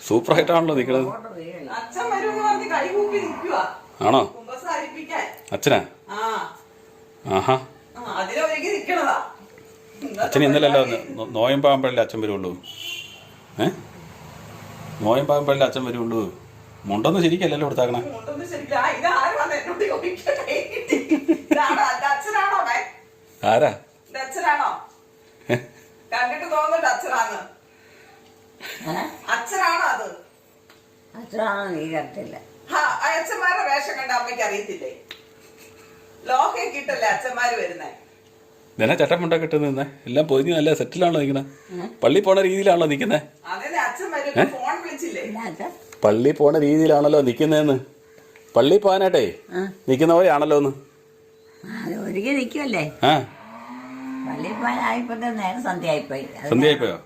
സൂപ്പറായിട്ടാണല്ലോ നിക്കണത്. ആണോ? അച്ഛനാ? ആഹാ. അച്ഛൻ ഇന്നലല്ലോ നോയമ്പാകുമ്പോഴല്ലേ അച്ഛൻ വരുള്ളൂ. നോയമ്പാകുമ്പോഴല്ലേ അച്ഛൻ വരുള്ളൂ. മുണ്ടൊന്നും ശരിക്കല്ലല്ലോ കൊടുത്താക്കണേ. ആരാ? കണ്ടിട്ട് തോന്നുന്നുണ്ട് അച്ഛനാന്ന്. അച്ഛനാണോ അത്? അച്ഛനാണോ നീ കണ്ടില്ല? അച്ഛന്മാരുടെ വേഷം കണ്ട അമ്മയ്ക്ക് അറിയത്തില്ലേ? ലോഹയെ കിട്ടല്ലേ അച്ഛന്മാര് വരുന്നേ. ഇതെന്നാ ചട്ടമുണ്ട കിട്ടുന്ന എല്ലാം പൊതിഞ്ഞ് നല്ല സെറ്റിലാണല്ലോ നിൽക്കുന്നത്. പള്ളി പോണ രീതിയിലാണല്ലോ നിൽക്കുന്നത്. അതല്ലേ അച്ഛൻ വരും. ഫോൺ വിളിച്ചില്ലേ? പള്ളി പോണ രീതിയിലാണല്ലോ നിൽക്കുന്നതെന്ന്. പള്ളി പോകാനായിട്ടേ നിൽക്കുന്ന പോലെയാണല്ലോ ഒന്ന്. ഒരുക്കി നിൽക്കുമല്ലേ? പള്ളി പോകാനായിപ്പോ നേരം സന്ധ്യ ആയിപ്പോയി. സന്ധ്യ ആയിപ്പോയോ?